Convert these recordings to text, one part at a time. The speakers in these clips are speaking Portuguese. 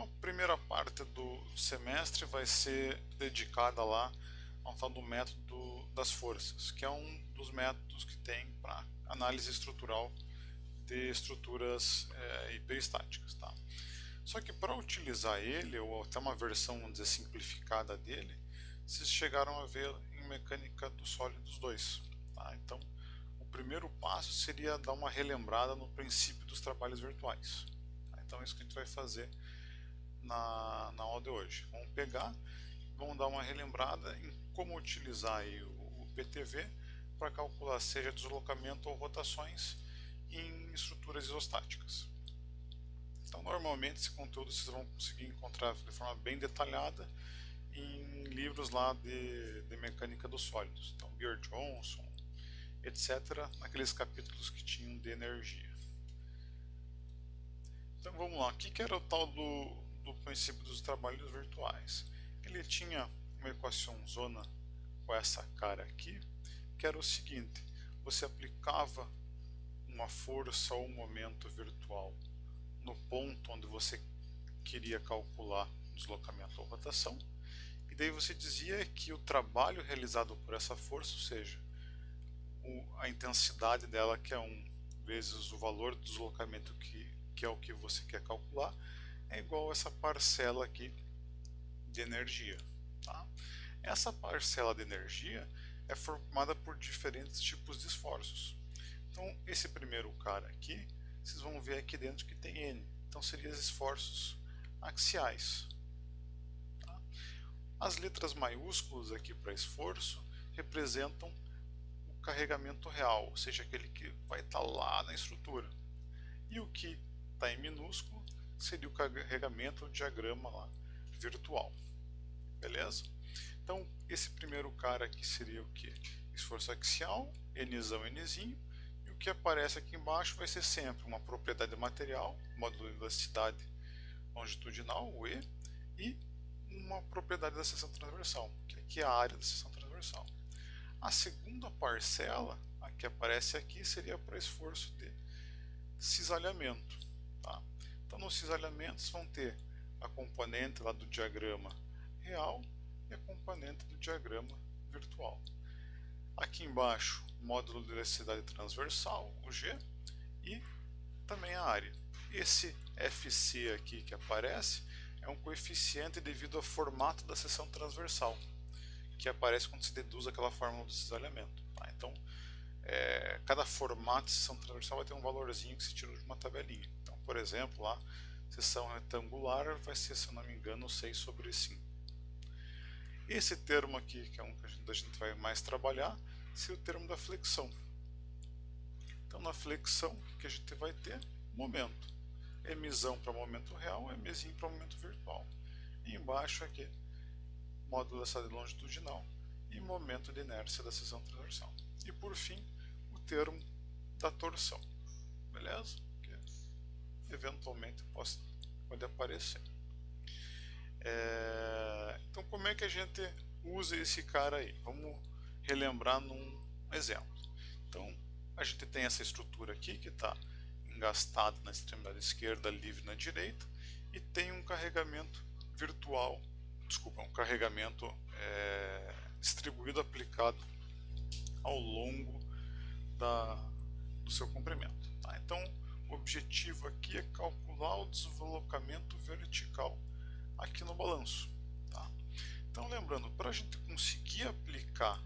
Então a primeira parte do semestre vai ser dedicada lá ao tal do método das forças, que é um dos métodos que tem para análise estrutural de estruturas hiperestáticas, tá? Só que para utilizar ele, ou até uma versão, vamos dizer, simplificada dele, vocês chegaram a ver em mecânica dos sólidos 2, tá? Então o primeiro passo seria dar uma relembrada no princípio dos trabalhos virtuais, tá? Então é isso que a gente vai fazer na aula de hoje. Vamos pegar, vamos dar uma relembrada em como utilizar aí o PTV para calcular seja deslocamento ou rotações em estruturas isostáticas. Então, normalmente esse conteúdo vocês vão conseguir encontrar de forma bem detalhada em livros lá de mecânica dos sólidos. Então, Beer Johnson, etc., naqueles capítulos que tinham de energia. Então, vamos lá. O que era o tal do princípio dos trabalhos virtuais? Ele tinha uma equação zona com essa cara aqui, que era o seguinte: você aplicava uma força ou um momento virtual no ponto onde você queria calcular deslocamento ou rotação, e daí você dizia que o trabalho realizado por essa força, ou seja, a intensidade dela, que é 1 vezes o valor do deslocamento que é o que você quer calcular, é igual a essa parcela aqui de energia, tá? Essa parcela de energia é formada por diferentes tipos de esforços. Então, esse primeiro cara aqui, vocês vão ver aqui dentro que tem N. Então, seriam os esforços axiais. Tá? As letras maiúsculas aqui para esforço representam o carregamento real, ou seja, aquele que vai estar lá na estrutura. E o que está em minúsculo seria o carregamento, o diagrama lá virtual. Beleza? Então, esse primeiro cara aqui seria o que? Esforço axial, Nzão, Nzinho. E o que aparece aqui embaixo vai ser sempre uma propriedade material, módulo de elasticidade longitudinal, o E, e uma propriedade da seção transversal, que aqui é a área da seção transversal. A segunda parcela, a que aparece aqui, seria para esforço de cisalhamento. Tá? Então, nos cisalhamentos vão ter a componente lá do diagrama real e a componente do diagrama virtual. Aqui embaixo, módulo de elasticidade transversal, o G, e também a área. Esse FC aqui que aparece é um coeficiente devido ao formato da seção transversal, que aparece quando se deduz aquela fórmula do cisalhamento. Tá? Então, cada formato de seção transversal vai ter um valorzinho que se tira de uma tabelinha. Então, por exemplo, lá, seção retangular vai ser, se eu não me engano, 6/5. Esse termo aqui, que é um que a gente vai mais trabalhar, seria o termo da flexão. Então, na flexão, o que a gente vai ter? Momento. Mzão para momento real, Mzinho para momento virtual. E embaixo aqui, módulo da elasticidade longitudinal e momento de inércia da seção transversal. E por fim, o termo da torção. Beleza? Que eventualmente pode aparecer. Então, como é que a gente usa esse cara aí? Vamos relembrar num exemplo. Então, a gente tem essa estrutura aqui que está engastada na extremidade esquerda, livre na direita, e tem um carregamento virtual, um carregamento distribuído, aplicado ao longo do seu comprimento. Tá? Então, o objetivo aqui é calcular o deslocamento vertical aqui no balanço. Tá? Então, lembrando, para a gente conseguir aplicar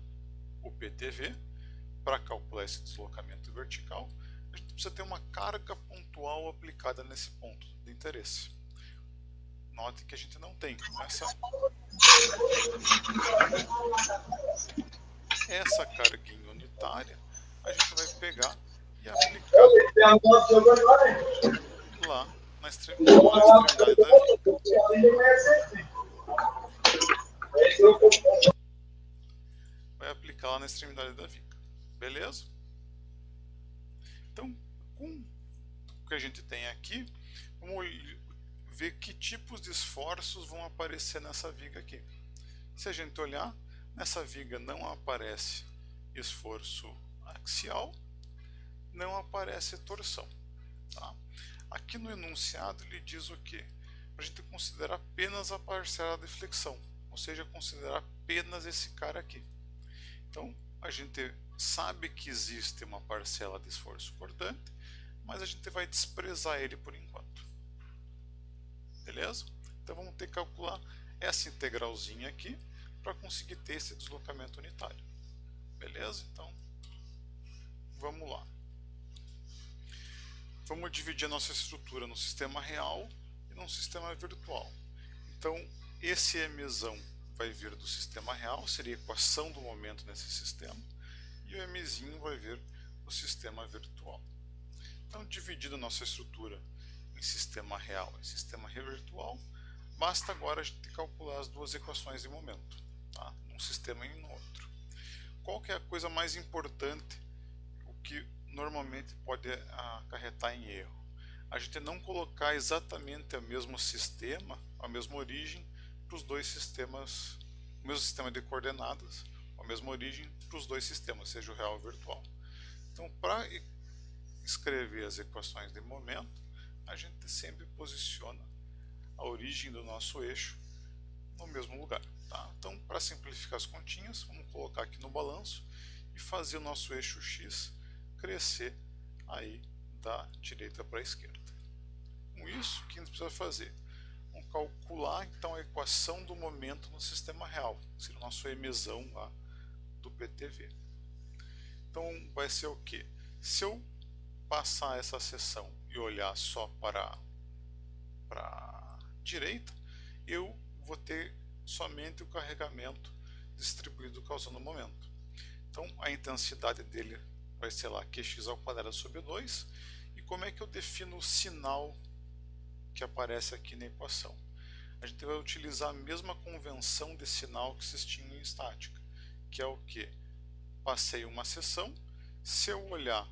o PTV para calcular esse deslocamento vertical, a gente precisa ter uma carga pontual aplicada nesse ponto de interesse. Note que a gente não tem. Essa carguinha unitária a gente vai pegar e aplicar lá na extremidade da viga. Vai aplicar lá na extremidade da viga. Beleza? Então, com o que a gente tem aqui, vamos ver que tipos de esforços vão aparecer nessa viga aqui. Se a gente olhar, nessa viga não aparece esforço axial, não aparece torção. Tá? Aqui no enunciado ele diz o que? para a gente considerar apenas a parcela de flexão, ou seja, considerar apenas esse cara aqui. Então, a gente sabe que existe uma parcela de esforço cortante, mas a gente vai desprezar ele por enquanto. Beleza? Então vamos ter que calcular essa integralzinha aqui para conseguir ter esse deslocamento unitário. Beleza? Então, vamos lá. Vamos dividir a nossa estrutura no sistema real e no sistema virtual. Então, esse Mzão vai vir do sistema real, seria a equação do momento nesse sistema, e o Mzinho vai vir do sistema virtual. Então, dividindo a nossa estrutura em sistema real e sistema virtual, basta agora a gente calcular as duas equações de momento, tá? Num sistema e no outro. Qual que é a coisa mais importante, o que normalmente pode acarretar em erro? A gente não colocar exatamente o mesmo sistema, a mesma origem, para os dois sistemas, o mesmo sistema de coordenadas, a mesma origem para os dois sistemas, seja o real ou o virtual. Então, para escrever as equações de momento, a gente sempre posiciona a origem do nosso eixo no mesmo lugar. Tá? Então, para simplificar as continhas, vamos colocar aqui no balanço e fazer o nosso eixo X crescer aí da direita para a esquerda. Com isso, o que a gente precisa fazer? Vamos calcular então a equação do momento no sistema real, seria o nosso Mzão lá do PTV. Então vai ser o que? Se eu passar essa seção e olhar só para a direita, eu vou ter somente o carregamento distribuído causando momento. Então a intensidade dele vai ser lá Qx² sobre 2. E como é que eu defino o sinal que aparece aqui na equação? A gente vai utilizar a mesma convenção de sinal que existia em estática, que é o que? Passei uma seção, se eu olhar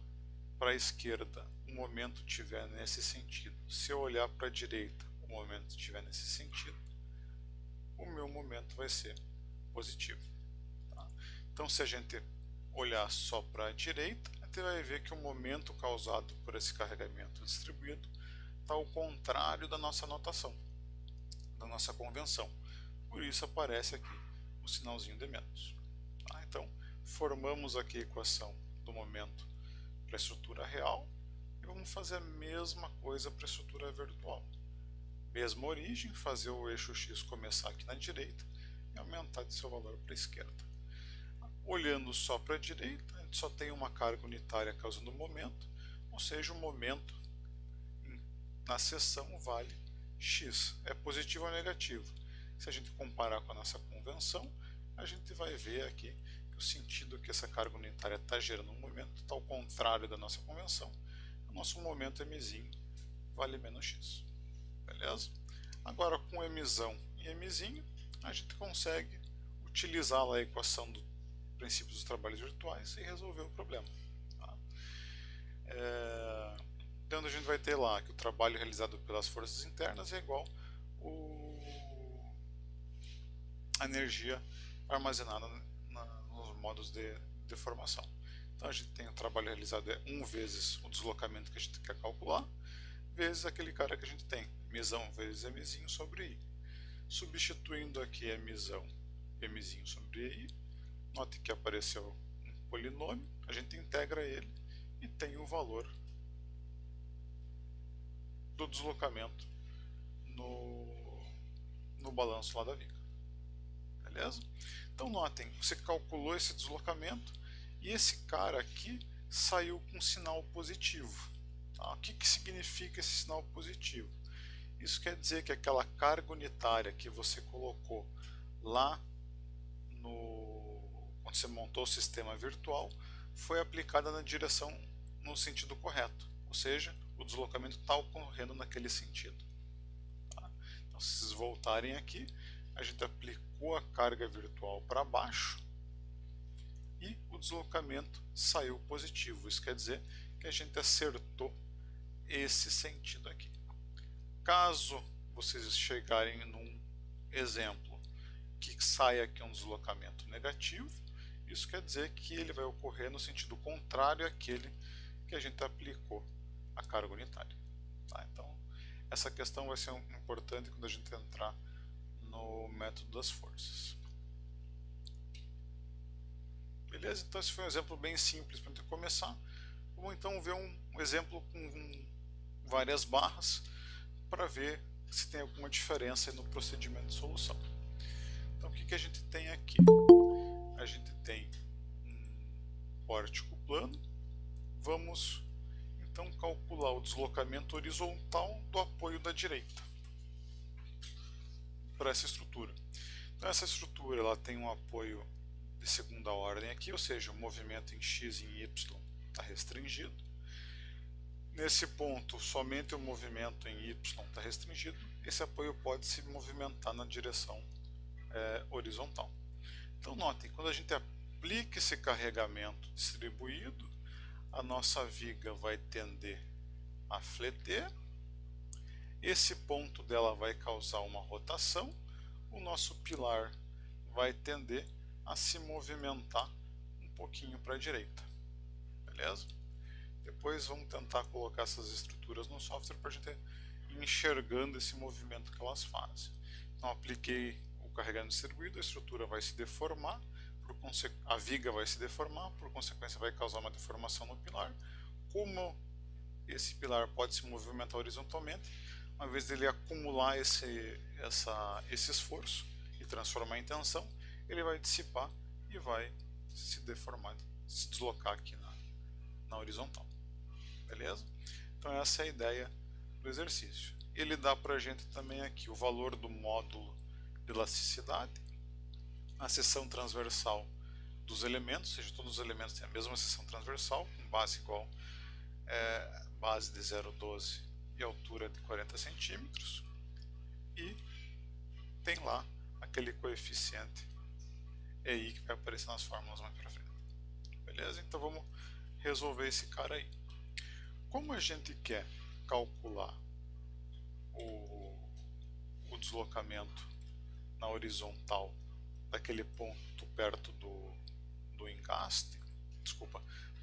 para a esquerda, o momento estiver nesse sentido, se eu olhar para a direita, o momento estiver nesse sentido, o meu momento vai ser positivo. Tá? Então, se a gente olhar só para a direita, a gente vai ver que o momento causado por esse carregamento distribuído está ao contrário da nossa notação, da nossa convenção. Por isso aparece aqui o sinalzinho de menos. Tá? Então, formamos aqui a equação do momento para a estrutura real e vamos fazer a mesma coisa para a estrutura virtual. Mesma origem, fazer o eixo X começar aqui na direita e aumentar de seu valor para a esquerda. Olhando só para a direita, a gente só tem uma carga unitária causando momento, ou seja, o momento na seção vale x, é positivo ou negativo. Se a gente comparar com a nossa convenção, a gente vai ver aqui que o sentido que essa carga unitária está gerando no momento está ao contrário da nossa convenção. O nosso momento Mzinho vale menos x. Beleza? Agora com Mzão e Mzinho, a gente consegue utilizar lá a equação do princípio dos trabalhos virtuais e resolver o problema. Tá? Então a gente vai ter lá que o trabalho realizado pelas forças internas é igual a energia armazenada nos modos de deformação. Então a gente tem o trabalho realizado é 1 vezes o deslocamento que a gente quer calcular, vezes aquele cara que a gente tem, Mzão vezes Mzinho sobre I. Substituindo aqui Mzão e Mzinho sobre I, note que apareceu um polinômio, a gente integra ele e tem o valor do deslocamento no balanço lá da viga. Beleza? Então notem, você calculou esse deslocamento e esse cara aqui saiu com sinal positivo. Tá? O que significa esse sinal positivo? Isso quer dizer que aquela carga unitária que você colocou lá quando você montou o sistema virtual foi aplicada na direção, no sentido correto, ou seja, o deslocamento está ocorrendo naquele sentido. Tá? Então, se vocês voltarem aqui, a gente aplicou a carga virtual para baixo e o deslocamento saiu positivo. Isso quer dizer que a gente acertou esse sentido aqui. Caso vocês chegarem num exemplo que saia aqui um deslocamento negativo, isso quer dizer que ele vai ocorrer no sentido contrário àquele que a gente aplicou a carga unitária. Tá? Então, essa questão vai ser importante quando a gente entrar no método das forças. Beleza? Então esse foi um exemplo bem simples para a gente começar. Vamos então ver um exemplo com várias barras para ver se tem alguma diferença no procedimento de solução. Então o que a gente tem aqui? A gente tem um pórtico plano. Vamos então calcular o deslocamento horizontal do apoio da direita para essa estrutura. Então essa estrutura ela tem um apoio de segunda ordem aqui, ou seja, o movimento em x e em y está restringido. Nesse ponto, somente o movimento em y está restringido. Esse apoio pode se movimentar na direção horizontal. Então notem, quando a gente aplica esse carregamento distribuído, a nossa viga vai tender a fleter, esse ponto dela vai causar uma rotação, o nosso pilar vai tender a se movimentar um pouquinho para a direita, beleza? Depois vamos tentar colocar essas estruturas no software para a gente ir enxergando esse movimento que elas fazem. Então apliquei o carregamento distribuído, a estrutura vai se deformar, a viga vai se deformar, por consequência vai causar uma deformação no pilar. Como esse pilar pode se movimentar horizontalmente, uma vez dele acumular esse esforço e transformar em tensão, ele vai dissipar e vai se deformar, se deslocar aqui na horizontal. Beleza? Então essa é a ideia do exercício. Ele dá para a gente também aqui o valor do módulo de elasticidade, a seção transversal dos elementos, ou seja, todos os elementos têm a mesma seção transversal, com base igual, base de 0,12 e altura de 40 centímetros, e tem lá aquele coeficiente EI que vai aparecer nas fórmulas mais para frente. Beleza? Então vamos resolver esse cara aí. Como a gente quer calcular o deslocamento na horizontal daquele ponto perto do engaste,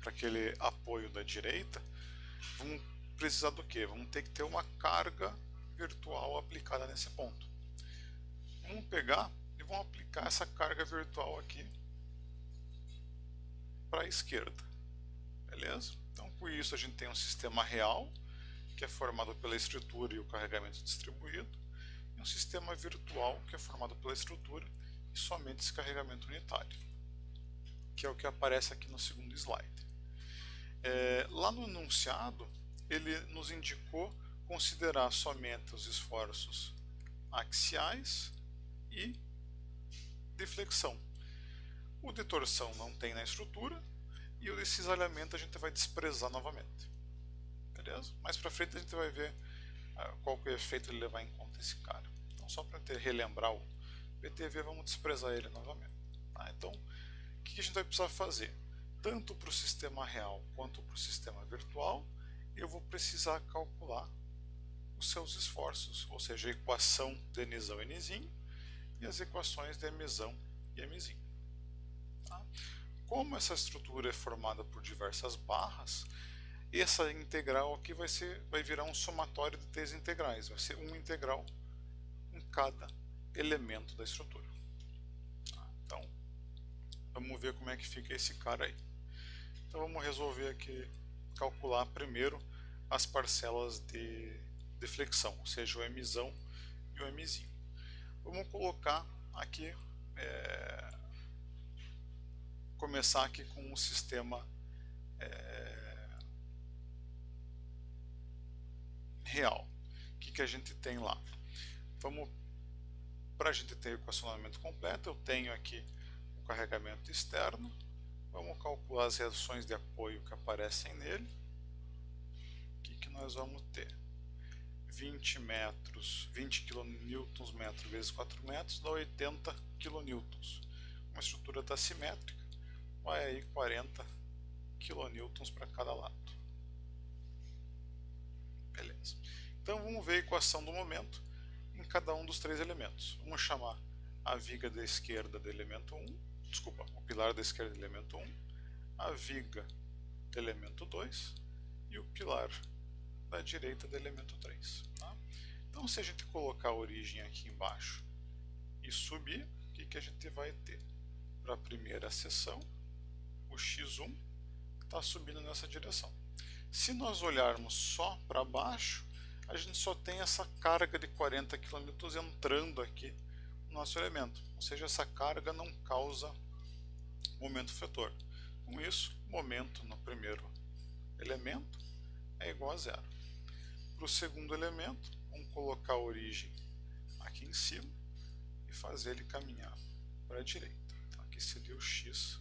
para aquele apoio da direita, vamos precisar do que? Vamos ter que ter uma carga virtual aplicada nesse ponto. Vamos pegar e vamos aplicar essa carga virtual aqui para a esquerda. Beleza? Então com isso a gente tem um sistema real, que é formado pela estrutura e o carregamento distribuído, e um sistema virtual, que é formado pela estrutura e somente esse carregamento unitário, que é o que aparece aqui no segundo slide. Lá no enunciado, ele nos indicou considerar somente os esforços axiais e de flexão. O de torção não tem na estrutura, e o de cisalhamento a gente vai desprezar novamente. Beleza? Mais para frente a gente vai ver qual que é o efeito de levar em conta esse cara. Então só para relembrar o PTV, vamos desprezar ele novamente. Tá? Então o que a gente vai precisar fazer? Tanto para o sistema real quanto para o sistema virtual, eu vou precisar calcular os seus esforços, ou seja, a equação de Nzão e Nzinho e as equações de Mzão e Mzinho. Tá? Como essa estrutura é formada por diversas barras, essa integral aqui vai virar um somatório de três integrais, vai ser uma integral em cada elemento da estrutura. Tá? Então, vamos ver como é que fica esse cara aí. Então vamos resolver aqui, calcular primeiro as parcelas de flexão, ou seja, o Mzão e o Mzinho. Vamos colocar aqui, começar aqui com o sistema real. O que a gente tem lá? Para a gente ter o equacionamento completo, eu tenho aqui o carregamento externo. Vamos calcular as reações de apoio que aparecem nele. O que nós vamos ter? 20 kN vezes 4 metros dá 80 kN. Uma estrutura está simétrica, vai aí 40 kN para cada lado. Beleza. Então vamos ver a equação do momento em cada um dos três elementos. Vamos chamar a viga da esquerda do elemento 1, o pilar da esquerda do elemento 1, a viga do elemento 2 e o pilar da direita do elemento 3. Tá? Então, se a gente colocar a origem aqui embaixo e subir, o que a gente vai ter? Para a primeira seção, o x1 está subindo nessa direção. Se nós olharmos só para baixo, a gente só tem essa carga de 40 kN entrando aqui no nosso elemento, ou seja, essa carga não causa momento vetor. Com isso, momento no primeiro elemento é igual a zero. Para o segundo elemento, vamos colocar a origem aqui em cima e fazer ele caminhar para a direita. Então, aqui seria o x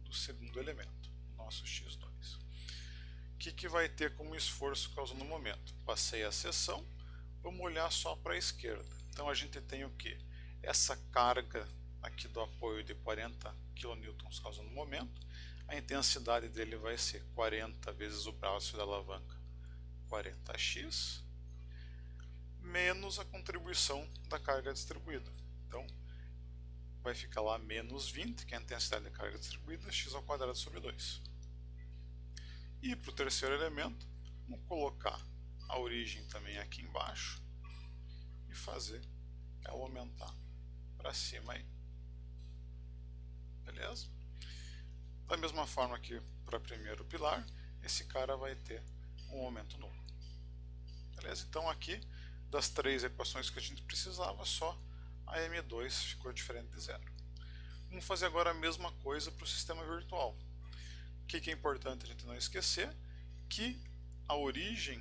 do segundo elemento, nosso x2. O que vai ter como esforço causando momento? Passei a seção, vamos olhar só para a esquerda. Então a gente tem o que? Essa carga aqui do apoio de 40 kN causando momento. A intensidade dele vai ser 40 vezes o braço da alavanca, 40x, menos a contribuição da carga distribuída. Então vai ficar lá menos 20, que é a intensidade da carga distribuída, x² sobre 2. E para o terceiro elemento, vamos colocar a origem também aqui embaixo e fazer ela aumentar para cima aí. Beleza? Da mesma forma que para o primeiro pilar, esse cara vai ter um aumento nulo. Beleza? Então aqui, das três equações que a gente precisava, só a M2 ficou diferente de zero. Vamos fazer agora a mesma coisa para o sistema virtual. O que é importante a gente não esquecer? Que a origem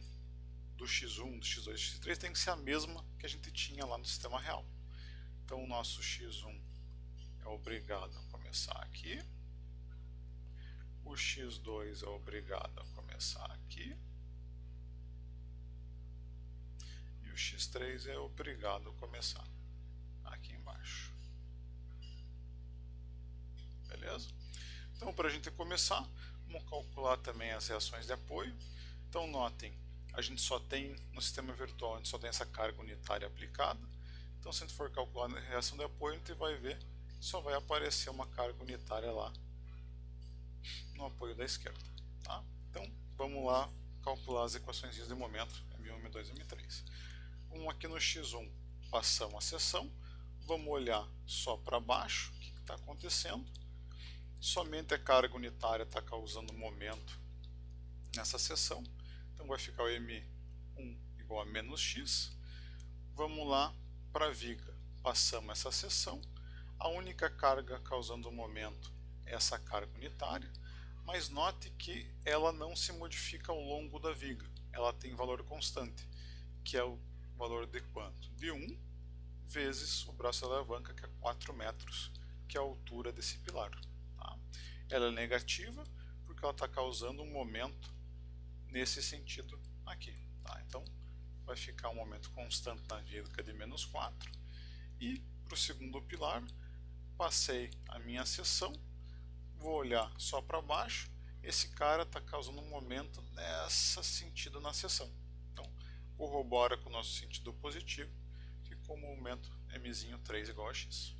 do x1, do x2 e do x3 tem que ser a mesma que a gente tinha lá no sistema real. Então o nosso x1 é obrigado a começar aqui, o x2 é obrigado a começar aqui, e o x3 é obrigado a começar aqui embaixo. Beleza? Então, para a gente começar, vamos calcular também as reações de apoio. Então, notem, a gente só tem, no sistema virtual, a gente só tem essa carga unitária aplicada. Então, se a gente for calcular a reação de apoio, a gente vai ver que só vai aparecer uma carga unitária lá no apoio da esquerda. Tá? Então, vamos lá calcular as equações de momento, M1, M2 e M3. Vamos aqui no x1, passamos a seção, vamos olhar só para baixo, o que está acontecendo. Somente a carga unitária está causando momento nessa seção. Então vai ficar o M1 igual a menos x. Vamos lá para a viga. Passamos essa seção. A única carga causando momento é essa carga unitária. Mas note que ela não se modifica ao longo da viga. Ela tem valor constante, que é o valor de quanto? De 1 vezes o braço da alavanca, que é 4 metros, que é a altura desse pilar. Ela é negativa porque ela está causando um momento nesse sentido aqui. Tá? Então vai ficar um momento constante na viga de menos 4. E para o segundo pilar, passei a minha seção, vou olhar só para baixo, esse cara está causando um momento nesse sentido na seção. Então corrobora com o nosso sentido positivo, ficou um momento M3 igual a x.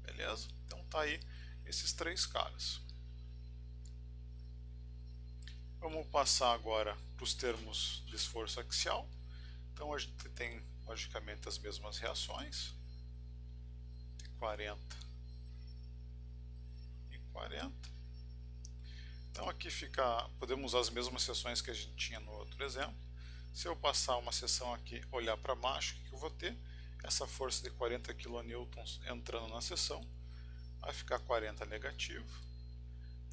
Beleza? Então tá aí esses três caras. Vamos passar agora para os termos de esforço axial. Então a gente tem logicamente as mesmas reações, de 40 e 40. Então aqui fica, podemos usar as mesmas seções que a gente tinha no outro exemplo. Se eu passar uma seção aqui, olhar para baixo, o que eu vou ter? Essa força de 40 kN entrando na seção. Vai ficar 40 negativo.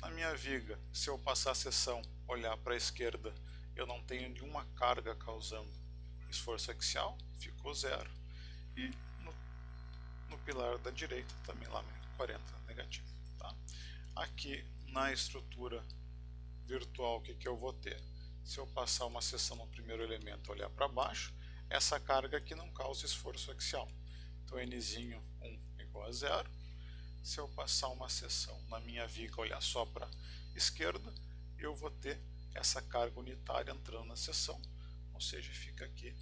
Na minha viga, se eu passar a seção, olhar para a esquerda, eu não tenho nenhuma carga causando esforço axial, ficou zero. E no pilar da direita, também lá 40 negativo. Tá? Aqui na estrutura virtual, o que eu vou ter? Se eu passar uma seção no primeiro elemento, olhar para baixo, essa carga aqui não causa esforço axial. Então, Nzinho 1 igual a zero. Se eu passar uma seção na minha viga, olhar só para a esquerda, eu vou ter essa carga unitária entrando na seção, ou seja, fica aqui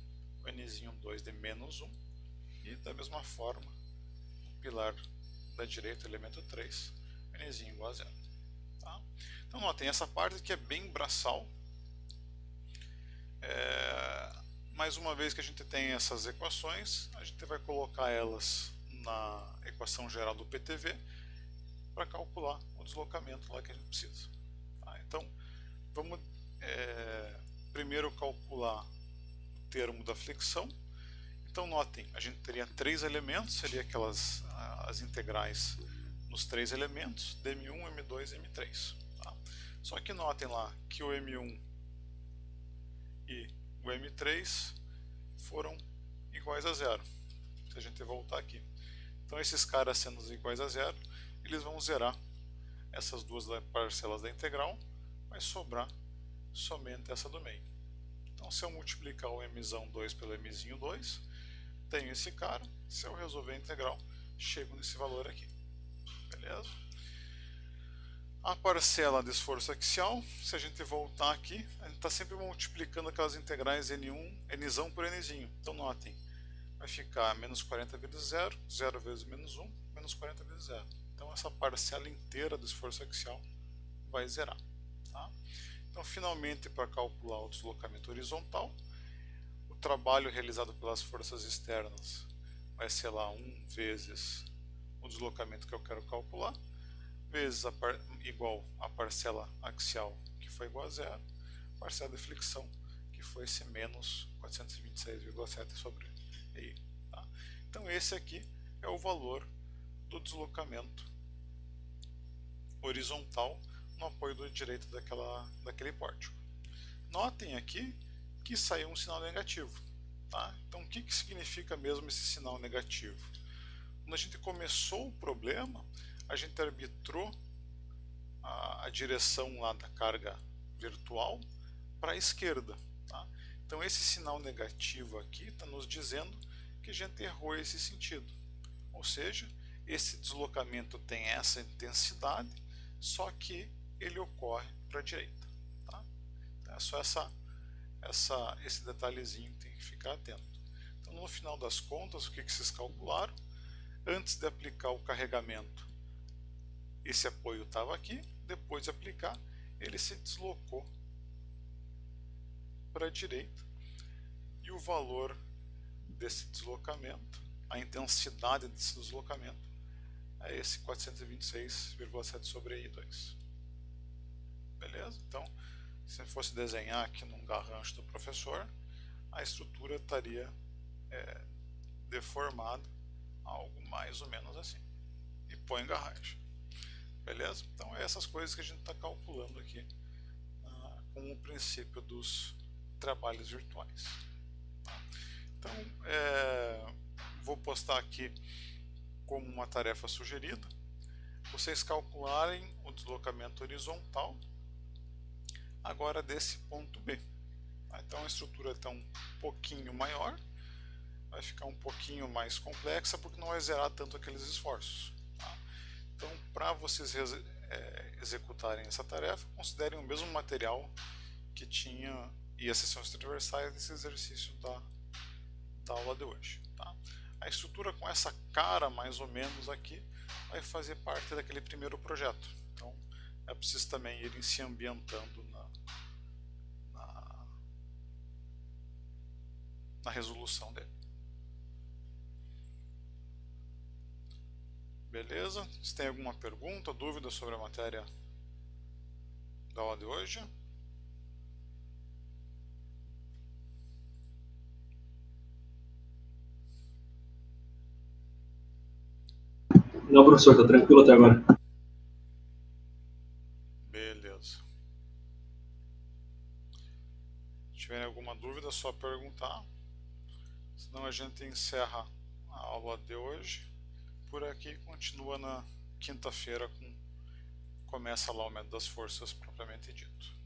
o Nzinho 2 de menos 1, e da mesma forma, no pilar da direita, elemento 3, Nzinho igual a zero. Tá? Então, notem, essa parte aqui é bem braçal, mais uma vez que a gente tem essas equações, a gente vai colocar elas na equação geral do PTV para calcular o deslocamento lá que a gente precisa. Tá? Então, vamos primeiro calcular o termo da flexão. Então, notem, a gente teria 3 elementos, seria as integrais nos 3 elementos, dm1, m2 e m3. Tá? Só que notem lá que o m1 e o m3 foram iguais a zero. Se a gente voltar aqui. Então, esses caras sendo iguais a zero, eles vão zerar essas duas parcelas da integral, vai sobrar somente essa do meio. Então, se eu multiplicar o mzão2 pelo mzinho 2, tenho esse cara. Se eu resolver a integral, chego nesse valor aqui. Beleza? A parcela de esforço axial, se a gente voltar aqui, a gente está sempre multiplicando aquelas integrais nzão por nzinho. Então, notem, vai ficar menos 40 vezes 0, 0 vezes menos 1, menos 40 vezes 0. Então, essa parcela inteira do esforço axial vai zerar. Tá? Então, finalmente, para calcular o deslocamento horizontal, o trabalho realizado pelas forças externas vai ser lá 1 vezes o deslocamento que eu quero calcular, vezes igual a parcela axial, que foi igual a zero, parcela de flexão, que foi esse menos 426,7 sobre I. Tá? Então, esse aqui é o valor do deslocamento horizontal no apoio do direito daquele pórtico. Notem aqui que saiu um sinal negativo. Tá? Então, o que significa mesmo esse sinal negativo? Quando a gente começou o problema, a gente arbitrou a direção lá da carga virtual para a esquerda. Tá? Então, esse sinal negativo aqui está nos dizendo que a gente errou esse sentido. Ou seja, esse deslocamento tem essa intensidade, só que ele ocorre para a direita. Tá? Então, é só esse detalhezinho que tem que ficar atento. Então, no final das contas, o que vocês calcularam? Antes de aplicar o carregamento, esse apoio estava aqui, depois de aplicar, ele se deslocou para a direita, e o valor desse deslocamento, a intensidade desse deslocamento, é esse 426,7 sobre I2. Beleza? Então, se fosse desenhar aqui num garrancho do professor, a estrutura estaria deformada, algo mais ou menos assim. E põe garrancho. Beleza? Então, é essas coisas que a gente está calculando aqui com o princípio dos trabalhos virtuais. Tá? Então, vou postar aqui como uma tarefa sugerida, vocês calcularem o deslocamento horizontal agora desse ponto B. Tá? Então, a estrutura está um pouquinho maior, vai ficar um pouquinho mais complexa, porque não vai zerar tanto aqueles esforços. Tá? Então, para vocês executarem essa tarefa, considerem o mesmo material que tinha e as sessões transversais desse exercício da aula de hoje. Tá? A estrutura com essa cara, mais ou menos aqui, vai fazer parte daquele primeiro projeto. Então, é preciso também ir se ambientando na resolução dele. Beleza? Se tem alguma pergunta, dúvida sobre a matéria da aula de hoje? Não, professor, está tranquilo até agora. Beleza. Se tiver alguma dúvida, é só perguntar. Senão a gente encerra a aula de hoje. Por aqui, continua na quinta-feira, começa lá o método das forças propriamente dito.